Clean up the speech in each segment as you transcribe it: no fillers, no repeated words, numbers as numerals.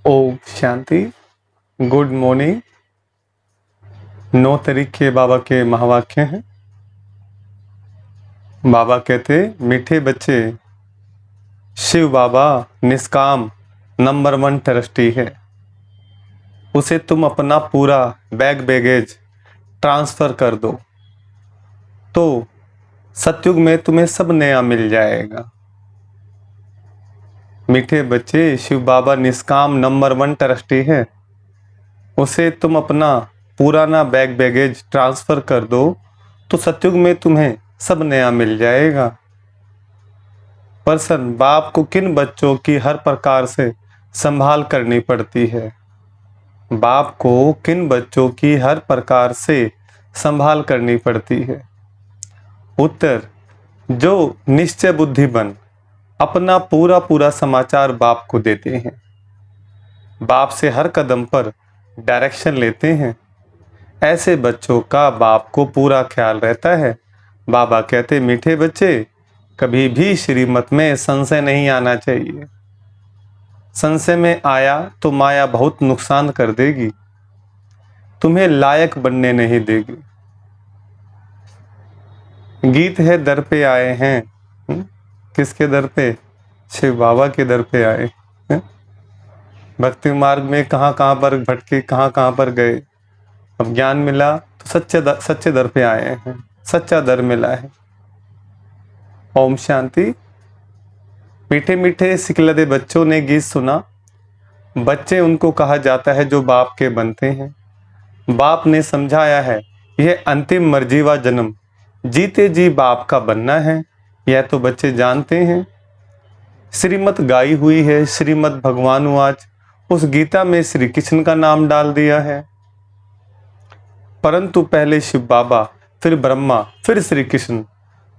Om Shanti. Good morning. 9 तारीख के बाबा के महावाक्य हैं। बाबा कहते, मीठे बच्चे, शिव बाबा निष्काम नंबर 1 ट्रस्टी है। उसे तुम अपना पूरा बैगेज ट्रांसफर कर दो तो सतयुग में तुम्हें सब नया मिल जाएगा। मीठे बच्चे, शिव बाबा निष्काम नंबर 1 ट्रस्टी है। उसे तुम अपना पुराना बैगेज ट्रांसफर कर दो तो सतयुग में तुम्हें सब नया मिल जाएगा। पर्सन बाप को किन बच्चों की हर प्रकार से संभाल करनी पड़ती है? बाप को किन बच्चों की हर प्रकार से संभाल करनी पड़ती है? उत्तर, जो निश्चय बुद्धि बन अपना पूरा समाचार बाप को देते हैं, बाप से हर कदम पर डायरेक्शन लेते हैं, ऐसे बच्चों का बाप को पूरा ख्याल रहता है। बाबा कहते, मीठे बच्चे, कभी भी श्रीमत में संशय नहीं आना चाहिए। संशय में आया तो माया बहुत नुकसान कर देगी, तुम्हें लायक बनने नहीं देगी। गीत है दर पे आए हैं। किसके दर पे? शिव बाबा के दर पे आए। भक्ति मार्ग में कहाँ कहाँ पर भटके, कहाँ कहाँ पर गए। अब ज्ञान मिला तो सच्चे दर पे आए हैं, सच्चा दर मिला है। ओम शांति। मीठे मीठे सिकलदे बच्चों ने गीत सुना। बच्चे उनको कहा जाता है जो बाप के बनते हैं। बाप ने समझाया है, यह अंतिम मर्जीवा जन्म जीते जी बाप का बनना है। यह तो बच्चे जानते हैं। श्रीमत गाई हुई है। श्रीमद भगवानुवाच, उस गीता में श्री कृष्ण का नाम डाल दिया है। परंतु पहले शिव बाबा, फिर ब्रह्मा, फिर श्री कृष्ण,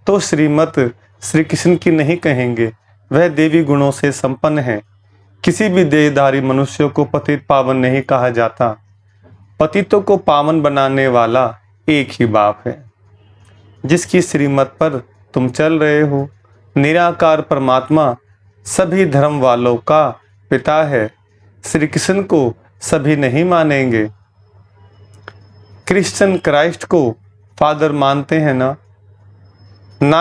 तो श्रीमत श्री कृष्ण की नहीं कहेंगे। वह देवी गुणों से संपन्न है। किसी भी देहधारी मनुष्य को पतित पावन नहीं कहा जाता। पतितों को पावन बनाने वाला एक ही बाप है, जिसकी श्रीमत पर तुम चल रहे हो। निराकार परमात्मा सभी धर्म वालों का पिता है। श्री कृष्ण को सभी नहीं मानेंगे। क्रिश्चियन क्राइस्ट को फादर मानते हैं ना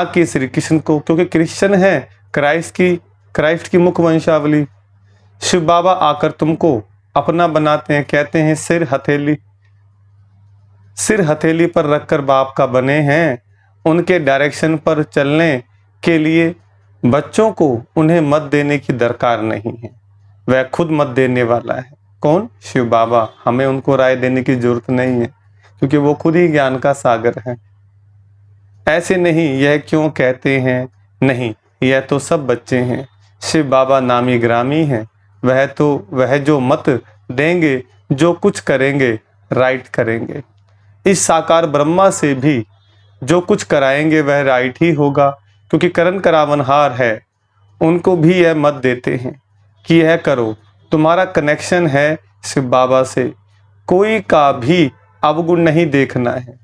कि श्री कृष्ण को, क्योंकि क्रिश्चियन है क्राइस्ट की मुख्य वंशावली। शिव बाबा आकर तुमको अपना बनाते हैं, कहते हैं सिर हथेली पर रखकर बाप का बने हैं। उनके डायरेक्शन पर चलने के लिए बच्चों को उन्हें मत देने की दरकार नहीं है, वह खुद मत देने वाला है। कौन? शिव बाबा। हमें उनको राय देने की जरूरत नहीं है, क्योंकि वो खुद ही ज्ञान का सागर है। ऐसे नहीं, यह क्यों कहते हैं? नहीं, यह तो सब बच्चे हैं। शिव बाबा नामी ग्रामी हैं। वह जो मत देंगे, जो कुछ करेंगे राइट करेंगे। इस साकार ब्रह्मा से भी जो कुछ कराएंगे वह राइट ही होगा, क्योंकि करण करावनहार है। उनको भी यह मत देते हैं कि यह करो। तुम्हारा कनेक्शन है शिव बाबा से। कोई का भी अवगुण नहीं देखना है।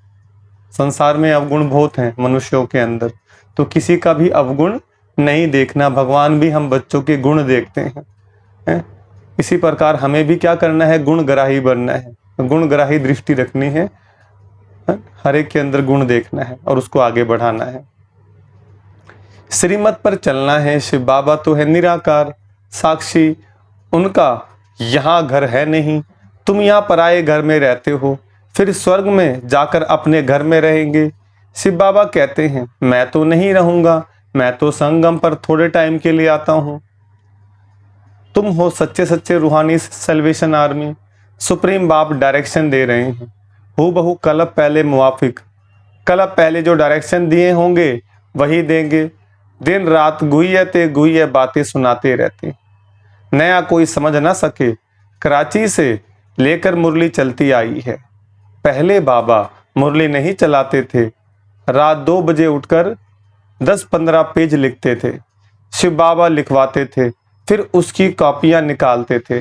संसार में अवगुण बहुत हैं मनुष्यों के अंदर, तो किसी का भी अवगुण नहीं देखना। भगवान भी हम बच्चों के गुण देखते हैं। इसी प्रकार हमें भी क्या करना है? गुणग्राही बनना है, गुणग्राही दृष्टि रखनी है। हर एक के अंदर गुण देखना है और उसको आगे बढ़ाना है। श्रीमत पर चलना है। शिव बाबा तो है निराकार साक्षी, उनका यहाँ घर है नहीं। तुम यहाँ पराये घर में रहते हो, फिर स्वर्ग में जाकर अपने घर में रहेंगे। शिव बाबा कहते हैं, मैं तो नहीं रहूंगा, मैं तो संगम पर थोड़े टाइम के लिए आता हूँ। तुम हो सच्चे रूहानी सल्वेशन आर्मी। सुप्रीम बाप डायरेक्शन दे रहे हैं, हूबहू कलब पहले मुवाफिक। कलब पहले जो डायरेक्शन दिए होंगे वही देंगे। दिन रात गुहिये बातें सुनाते रहते, नया कोई समझ ना सके। कराची से लेकर मुरली चलती आई है। पहले बाबा मुरली नहीं चलाते थे। रात 2 बजे उठकर 10-15 पेज लिखते थे। शिव बाबा लिखवाते थे, फिर उसकी कॉपियां निकालते थे।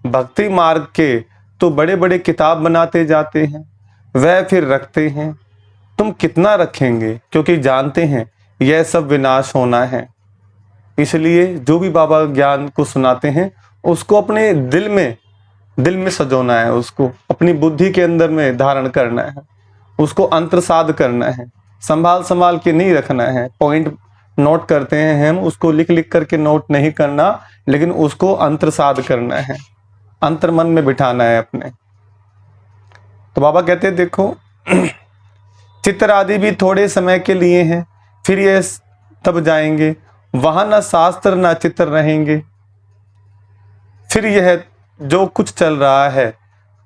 भक्ति मार्ग के तो बड़े बड़े किताब बनाते जाते हैं, वह फिर रखते हैं। तुम कितना रखेंगे? क्योंकि जानते हैं यह सब विनाश होना है। इसलिए जो भी बाबा ज्ञान को सुनाते हैं उसको अपने दिल में सजोना है, उसको अपनी बुद्धि के अंदर में धारण करना है, उसको अंतर्साध करना है, संभाल संभाल के नहीं रखना है। पॉइंट नोट करते हैं हम, उसको लिख लिख करके नोट नहीं करना, लेकिन उसको अंतर्साध करना है, अंतर मन में बिठाना है अपने। तो बाबा कहते हैं देखो चित्र आदि भी थोड़े समय के लिए हैं, फिर ये तब जाएंगे, वहां ना शास्त्र ना चित्र रहेंगे। फिर यह जो कुछ चल रहा है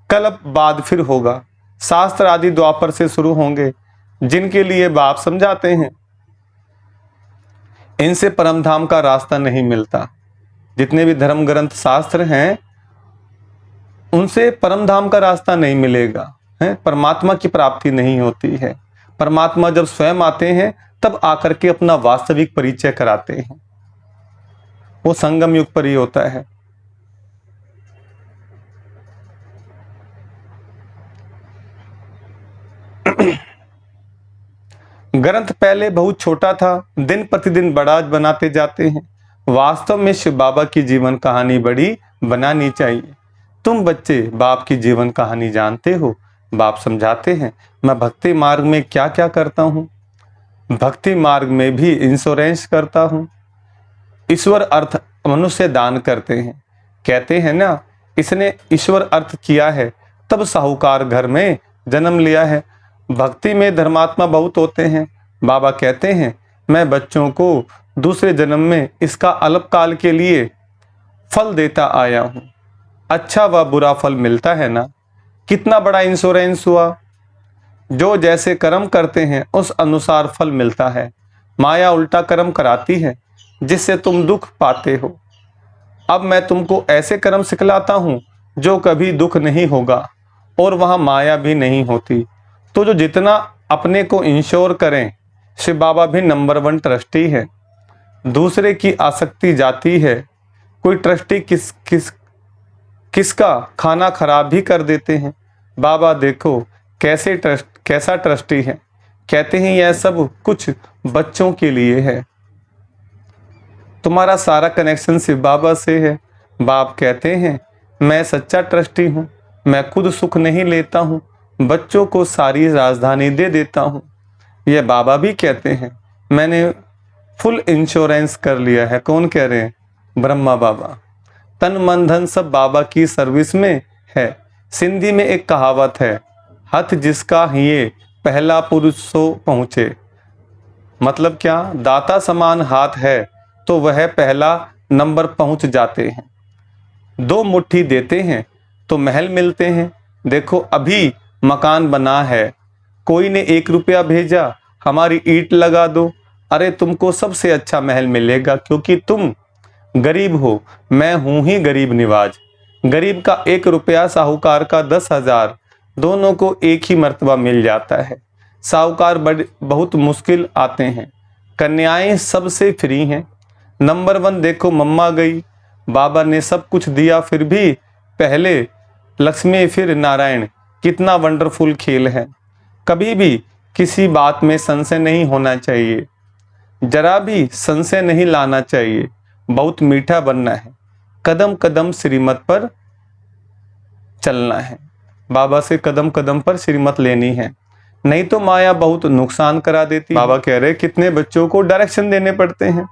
कल्प बाद फिर होगा। शास्त्र आदि द्वापर से शुरू होंगे, जिनके लिए बाप समझाते हैं। इनसे परम धाम का रास्ता नहीं मिलता। जितने भी धर्म ग्रंथ शास्त्र हैं उनसे परम धाम का रास्ता नहीं मिलेगा, है परमात्मा की प्राप्ति नहीं होती है। परमात्मा जब स्वयं आते हैं तब आकर के अपना वास्तविक परिचय कराते हैं, वो संगम युग पर ही होता है। ग्रंथ पहले बहुत छोटा था, दिन प्रतिदिन बड़ा बनाते जाते हैं। वास्तव में शिव बाबा की जीवन कहानी बड़ी बनानी चाहिए। तुम बच्चे बाप की जीवन कहानी जानते हो, बाप समझाते हैं। मैं भक्ति मार्ग में क्या क्या करता हूँ, भक्ति मार्ग में भी इंश्योरेंस करता हूँ। ईश्वर अर्थ मनुष्य दान करते हैं, कहते हैं ना इसने ईश्वर अर्थ किया है तब साहूकार घर में जन्म लिया है। भक्ति में धर्मात्मा बहुत होते हैं। बाबा कहते हैं मैं बच्चों को दूसरे जन्म में इसका अल्पकाल के लिए फल देता आया हूँ। अच्छा व बुरा फल मिलता है ना, कितना बड़ा इंश्योरेंस हुआ। जो जैसे कर्म करते हैं उस अनुसार फल मिलता है। माया उल्टा कर्म कराती है जिससे तुम दुख पाते हो। अब मैं तुमको ऐसे कर्म सिखलाता हूँ जो कभी दुख नहीं होगा और वहाँ माया भी नहीं होती। तो जो जितना अपने को इंश्योर करें, शिव बाबा भी नंबर 1 ट्रस्टी है। दूसरे की आसक्ति जाती है। कोई ट्रस्टी किसका खाना खराब भी कर देते हैं। बाबा देखो कैसा ट्रस्टी है। कहते हैं यह सब कुछ बच्चों के लिए है। तुम्हारा सारा कनेक्शन शिव बाबा से है। बाप कहते हैं मैं सच्चा ट्रस्टी हूँ, मैं खुद सुख नहीं लेता हूँ, बच्चों को सारी राजधानी दे देता हूँ। यह बाबा भी कहते हैं मैंने फुल इंश्योरेंस कर लिया है। कौन कह रहे हैं? ब्रह्मा बाबा। तन मन धन सब बाबा की सर्विस में है। सिंधी में एक कहावत है, हथ जिसका ये पहला पुरुष सो पहुँचे। मतलब क्या? दाता समान हाथ है तो वह पहला नंबर पहुँच जाते हैं। 2 मुट्ठी देते हैं तो महल मिलते हैं। देखो अभी मकान बना है, कोई ने 1 रुपया भेजा, हमारी ईंट लगा दो, अरे तुमको सबसे अच्छा महल मिलेगा क्योंकि तुम गरीब हो। मैं हूं ही गरीब निवाज। गरीब का 1 रुपया, साहूकार का 10,000, दोनों को एक ही मर्तबा मिल जाता है। साहूकार बहुत मुश्किल आते हैं। कन्याएं सबसे फ्री हैं। नंबर 1 देखो मम्मा गई, बाबा ने सब कुछ दिया, फिर भी पहले लक्ष्मी फिर नारायण। कितना वंडरफुल खेल है। कभी भी किसी बात में संशय नहीं होना चाहिए, जरा भी संशय नहीं लाना चाहिए। बहुत मीठा बनना है, कदम कदम श्रीमत पर चलना है। बाबा से कदम कदम पर श्रीमत लेनी है, नहीं तो माया बहुत नुकसान करा देती। बाबा कह रहे कितने बच्चों को डायरेक्शन देने पड़ते हैं।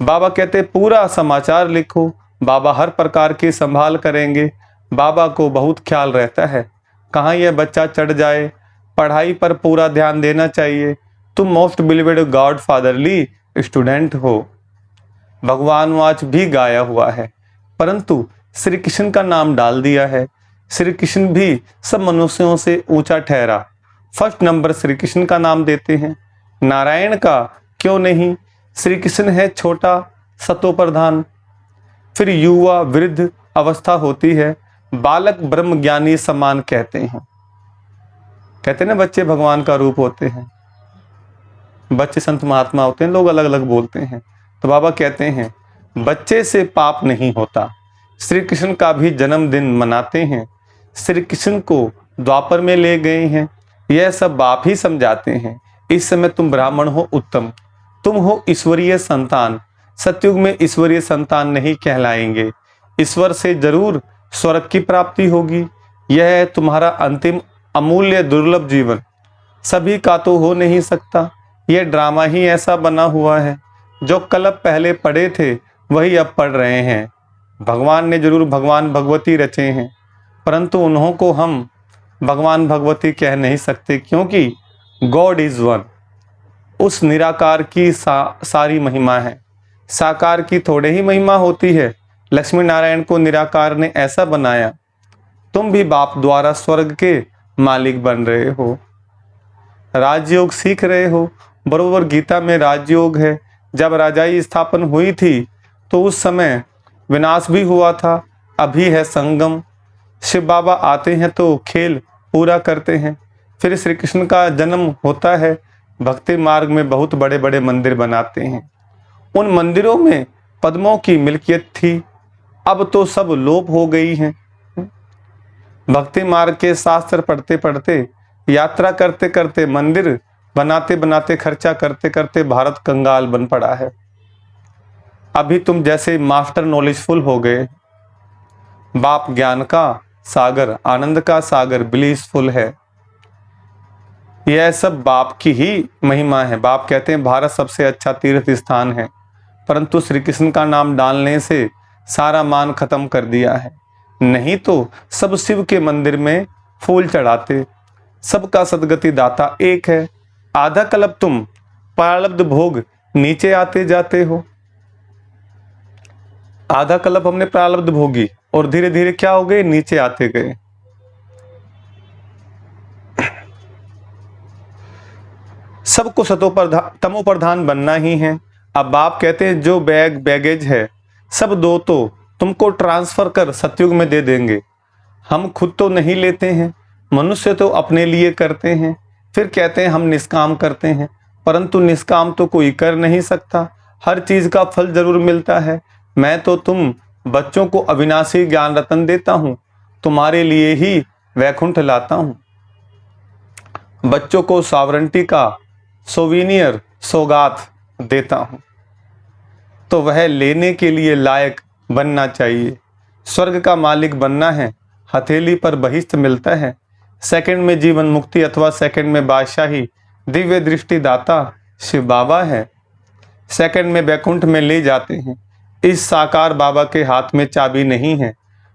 बाबा कहते पूरा समाचार लिखो, बाबा हर प्रकार की संभाल करेंगे। बाबा को बहुत ख्याल रहता है कहाँ यह बच्चा चढ़ जाए। पढ़ाई पर पूरा ध्यान देना चाहिए। तुम मोस्ट बिलीवेड गॉड फादरली स्टूडेंट हो। भगवान वाच भी गाया हुआ है, परंतु श्री कृष्ण का नाम डाल दिया है। श्री कृष्ण भी सब मनुष्यों से ऊंचा ठहरा। फर्स्ट नंबर श्री कृष्ण का नाम देते हैं। नारायण का क्यों नहीं? श्री कृष्ण है छोटा सतो प्रधान। फिर युवा वृद्ध अवस्था होती है। बालक ब्रह्म ज्ञानी समान कहते हैं। कहते हैं ना बच्चे भगवान का रूप होते हैं, बच्चे संत महात्मा होते हैं, लोग अलग अलग बोलते हैं। तो बाबा कहते हैं बच्चे से पाप नहीं होता। श्री कृष्ण का भी जन्मदिन मनाते हैं। श्री कृष्ण को द्वापर में ले गए हैं, यह सब बाप ही समझाते हैं। इस समय तुम ब्राह्मण हो उत्तम, तुम हो ईश्वरीय संतान। सतयुग में ईश्वरीय संतान नहीं कहलाएंगे। ईश्वर से जरूर स्वर्ग की प्राप्ति होगी। यह है तुम्हारा अंतिम अमूल्य दुर्लभ जीवन। सभी का तो हो नहीं सकता। यह ड्रामा ही ऐसा बना हुआ है। जो कल्प पहले पढ़े थे वही अब पढ़ रहे हैं। भगवान ने जरूर भगवान भगवती रचे हैं, परंतु उन्हों को हम भगवान भगवती कह नहीं सकते, क्योंकि गॉड इज वन। उस निराकार की सारी महिमा है। साकार की थोड़े ही महिमा होती है। लक्ष्मी नारायण को निराकार ने ऐसा बनाया। तुम भी बाप द्वारा स्वर्ग के मालिक बन रहे हो। राजयोग सीख रहे हो। बरोबर गीता में राजयोग है। जब राजाई स्थापन हुई थी तो उस समय विनाश भी हुआ था। अभी है संगम। शिव बाबा आते हैं तो खेल पूरा करते हैं। फिर श्री कृष्ण का जन्म होता है। भक्ति मार्ग में बहुत बड़े बड़े मंदिर बनाते हैं। उन मंदिरों में पद्मों की मिल्कियत थी, अब तो सब लोप हो गई हैं। भक्ति मार्ग के शास्त्र पढ़ते पढ़ते, यात्रा करते करते, मंदिर बनाते बनाते, खर्चा करते करते भारत कंगाल बन पड़ा है। अभी तुम जैसे मास्टर नॉलेजफुल हो गए। बाप ज्ञान का सागर, आनंद का सागर, ब्लिसफुल है। यह सब बाप की ही महिमा है। बाप कहते हैं भारत सबसे अच्छा तीर्थ स्थान है, परंतु श्री कृष्ण का नाम डालने से सारा मान खत्म कर दिया है। नहीं तो सब शिव के मंदिर में फूल चढ़ाते। सबका सदगति दाता एक है। आधा कल्प तुम प्रारब्ध भोग नीचे आते जाते हो। आधा कल्प हमने प्रारब्ध भोगी और धीरे धीरे क्या हो गए, नीचे आते गए। सबको तमो प्रधान बनना ही है। अब बाप कहते हैं जो बैगेज है सब दो तो तुमको ट्रांसफर कर सतयुग में दे देंगे। हम खुद तो नहीं लेते हैं, मनुष्य तो अपने लिए करते हैं। फिर कहते हैं हम निष्काम करते हैं, परंतु निष्काम तो कोई कर नहीं सकता। हर चीज का फल जरूर मिलता है। मैं तो तुम बच्चों को अविनाशी ज्ञान रतन देता हूँ, तुम्हारे लिए ही वैकुंठ लाता हूँ। बच्चों को सॉवरेंटी का सोवीनियर सौगात देता हूँ, तो वह लेने के लिए लायक बनना चाहिए। स्वर्ग का मालिक बनना है, हथेली पर बहिष्ठ मिलता है। सेकंड में जीवन मुक्ति अथवा सेकंड में बादशाही दिव्य दृष्टि दाता शिव बाबा है। सेकंड में वैकुंठ में ले जाते हैं। इस साकार बाबा के हाथ में चाबी नहीं है।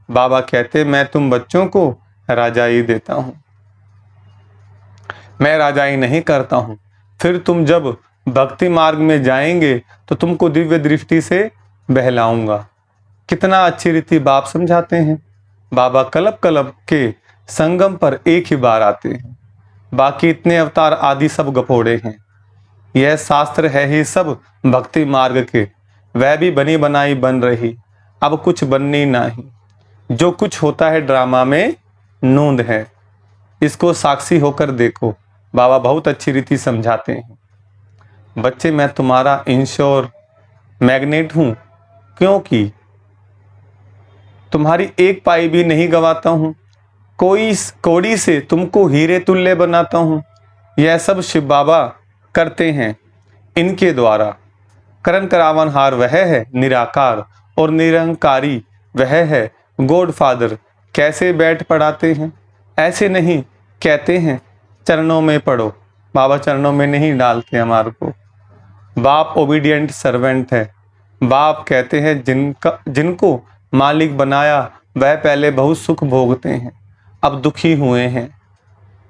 बाबा कहते मैं तुम बच्चों को राजाई देता हूं, मैं राजाई नहीं करता हूं। फिर तुम जब भक्ति मार्ग में जाएंगे तो तुमको दिव्य दृष्टि से बहलाऊंगा। कितना अच्छी रीति बाप समझाते हैं। बाबा कल्प कल्प के संगम पर एक ही बार आते हैं, बाकी इतने अवतार आदि सब गपोड़े हैं। यह शास्त्र है ही सब भक्ति मार्ग के। वह भी बनी बनाई बन रही, अब कुछ बननी नहीं। जो कुछ होता है ड्रामा में नूंद है, इसको साक्षी होकर देखो। बाबा बहुत अच्छी रीति समझाते हैं। बच्चे मैं तुम्हारा इंश्योर मैग्नेट हूं, क्योंकि तुम्हारी एक पाई भी नहीं गवाता हूं। कोई कौड़ी से तुमको हीरे तुल्य बनाता हूं। यह सब शिव बाबा करते हैं। इनके द्वारा करण करावन हार वह है निराकार, और निरंकारी वह है गॉड फादर। कैसे बैठ पढ़ाते हैं, ऐसे नहीं कहते हैं चरणों में पढ़ो। बाबा चरणों में नहीं डालते हमारे को। बाप ओबीडियंट सर्वेंट है। बाप कहते हैं जिनको मालिक बनाया वह पहले बहुत सुख भोगते हैं, अब दुखी हुए हैं।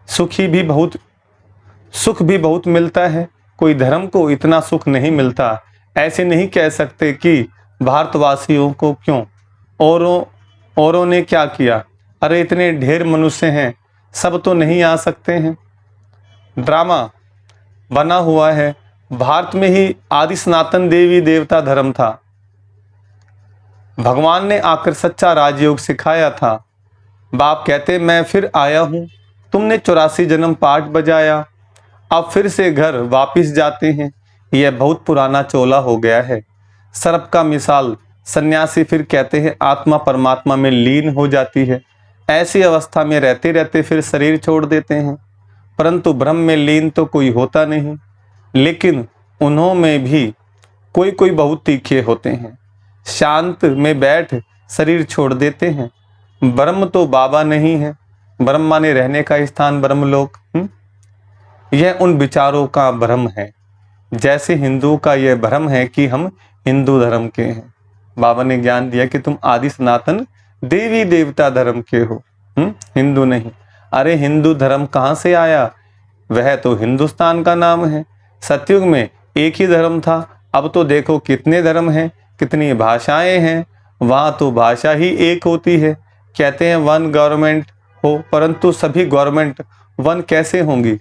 सुख भी बहुत मिलता है। कोई धर्म को इतना सुख नहीं मिलता। ऐसे नहीं कह सकते कि भारतवासियों को क्यों, औरों ने क्या किया। अरे इतने ढेर मनुष्य हैं, सब तो नहीं आ सकते हैं। ड्रामा बना हुआ है। भारत में ही आदि सनातन देवी देवता धर्म था। भगवान ने आकर सच्चा राजयोग सिखाया था। बाप कहते मैं फिर आया हूं। तुमने 84 जन्म पाठ बजाया, अब फिर से घर वापिस जाते हैं। यह बहुत पुराना चोला हो गया है। सर्प का मिसाल सन्यासी फिर कहते हैं आत्मा परमात्मा में लीन हो जाती है। ऐसी अवस्था में रहते रहते फिर शरीर छोड़ देते हैं, परंतु ब्रह्म में लीन तो कोई होता नहीं। लेकिन उन्हों में भी कोई कोई बहुत तीखे होते हैं, शांत में बैठ शरीर छोड़ देते हैं। ब्रह्म तो बाबा नहीं है, ब्रह्म माने रहने का स्थान ब्रह्मलोक। यह उन विचारों का भ्रम है, जैसे हिंदू का यह भ्रम है कि हम हिंदू धर्म के हैं। बाबा ने ज्ञान दिया कि तुम आदि सनातन देवी देवता धर्म के हो, हिंदू नहीं। अरे हिंदू धर्म कहाँ से आया? वह तो हिंदुस्तान का नाम है। सतयुग में एक ही धर्म था, अब तो देखो कितने धर्म हैं, कितनी भाषाएं हैं। वहाँ तो भाषा ही एक होती है। कहते हैं वन गवर्नमेंट हो, परंतु सभी गवर्नमेंट वन कैसे होंगी?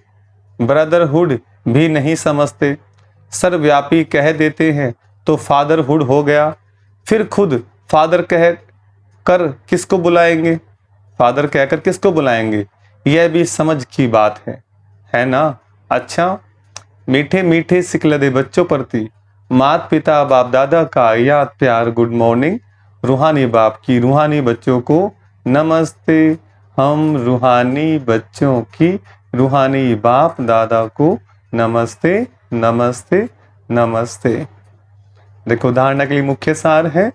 ब्रदरहुड भी नहीं समझते, सर्वव्यापी कह देते हैं तो फादरहुड हो गया। फिर खुद फादर कह कर किसको बुलाएंगे? फादर कहकर किसको बुलाएंगे? यह भी समझ की बात है ना? अच्छा, मीठे मीठे सिकलदे बच्चों प्रति माता पिता बाप दादा का याद प्यार गुड मॉर्निंग। रूहानी बाप की रूहानी बच्चों को नमस्ते। हम रूहानी बच्चों की रूहानी बाप दादा को नमस्ते नमस्ते नमस्ते। देखो धारणा के लिए मुख्य सार है।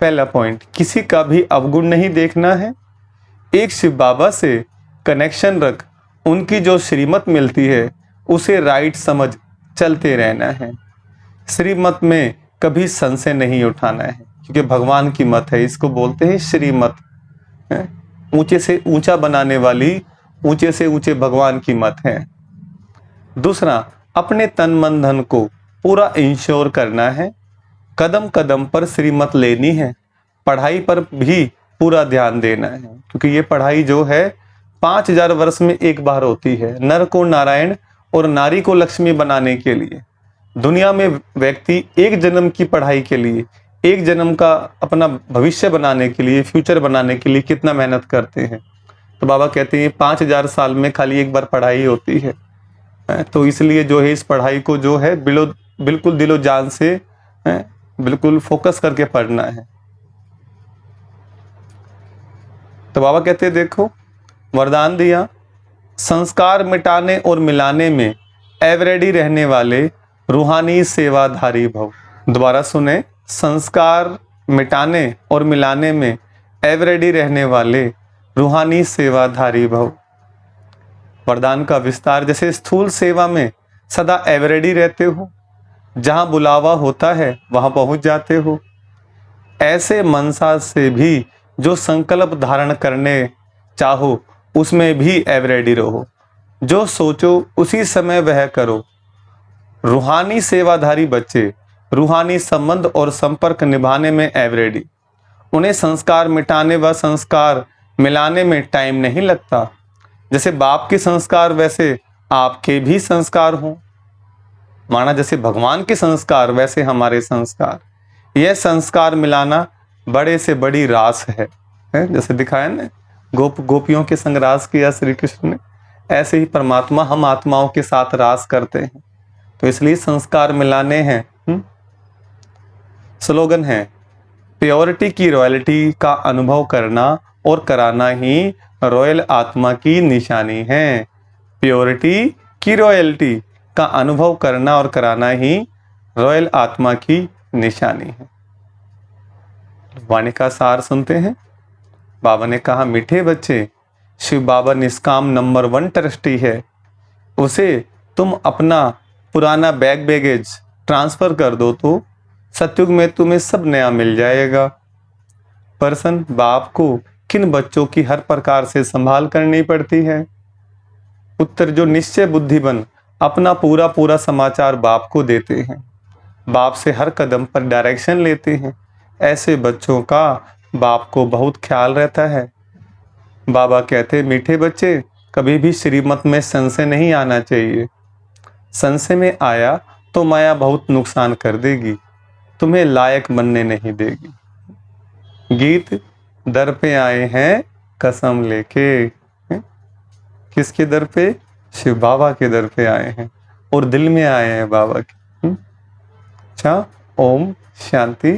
पहला पॉइंट, किसी का भी अवगुण नहीं देखना है। एक शिव बाबा से कनेक्शन रख, उनकी जो श्रीमत मिलती है उसे राइट समझ चलते रहना है। श्रीमत में कभी संशय नहीं उठाना है, क्योंकि भगवान की मत है, इसको बोलते हैं श्रीमत। ऊंचे से ऊंचा बनाने वाली, ऊंचे से ऊंचे भगवान की मत है। दूसरा, अपने तन मन धन को पूरा इंश्योर करना है। कदम कदम पर श्रीमत लेनी है। पढ़ाई पर भी पूरा ध्यान देना है, क्योंकि ये पढ़ाई जो है 5000 वर्ष में एक बार होती है। नर को नारायण और नारी को लक्ष्मी बनाने के लिए दुनिया में व्यक्ति एक जन्म की पढ़ाई के लिए, एक जन्म का अपना भविष्य बनाने के लिए, फ्यूचर बनाने के लिए कितना मेहनत करते हैं। तो बाबा कहते हैं 5000 साल में खाली एक बार पढ़ाई होती है। तो इसलिए जो है इस पढ़ाई को जो है बिल्कुल दिलो जान से बिल्कुल फोकस करके पढ़ना है। तो बाबा कहते हैं देखो वरदान दिया, संस्कार मिटाने और मिलाने में एवरेडी रहने वाले रूहानी सेवाधारी भव। दोबारा सुने, संस्कार मिटाने और मिलाने में एवरेडी रहने वाले रूहानी सेवाधारी भव। वरदान का विस्तार, जैसे स्थूल सेवा में सदा एवरेडी रहते हो, जहां बुलावा होता है वहां पहुंच जाते हो, ऐसे मनसा से भी जो संकल्प धारण करने चाहो उसमें भी एवरेडी रहो। जो सोचो उसी समय वह करो। रूहानी सेवाधारी बच्चे रूहानी संबंध और संपर्क निभाने में एवरेडी। उन्हें संस्कार मिटाने व संस्कार मिलाने में टाइम नहीं लगता। जैसे बाप के संस्कार वैसे आपके भी संस्कार हों। माना जैसे भगवान के संस्कार वैसे हमारे संस्कार। यह संस्कार मिलाना बड़े से बड़ी रास है। जैसे दिखाया ना गोपियों के संग रास किया श्री कृष्ण ने, ऐसे ही परमात्मा हम आत्माओं के साथ रास करते हैं। तो इसलिए संस्कार मिलाने हैं। स्लोगन है, प्योरिटी की रॉयल्टी का अनुभव करना और कराना ही रॉयल आत्मा की निशानी है। प्योरिटी की रॉयल्टी का अनुभव करना और कराना ही रॉयल आत्मा की निशानी है। वाणी का सार सुनते हैं। बाबा ने कहा, मीठे बच्चे, शिव बाबा निष्काम नंबर 1 ट्रस्टी है। उसे तुम अपना पुराना बैगेज ट्रांसफर कर दो तो सतयुग में तुम्हें सब नया मिल जाएगा। पर्सन बाप को किन बच्चों की हर प्रकार से संभाल करनी पड़ती है? उत्तर, जो निश्चय बुद्धि बन अपना पूरा समाचार बाप को देते हैं, बाप से हर कदम पर डायरेक्शन लेते हैं, ऐसे बच्चों का बाप को बहुत ख्याल रहता है। बाबा कहते, मीठे बच्चे, कभी भी श्रीमत में संशय नहीं आना चाहिए। संशय में आया तो माया बहुत नुकसान कर देगी, तुम्हें लायक बनने नहीं देगी। गीत, दर पे आए हैं कसम लेके। किसके दर पे? शिव बाबा के दर पे आए हैं और दिल में आए हैं बाबा के। अच्छा, ओम शांति।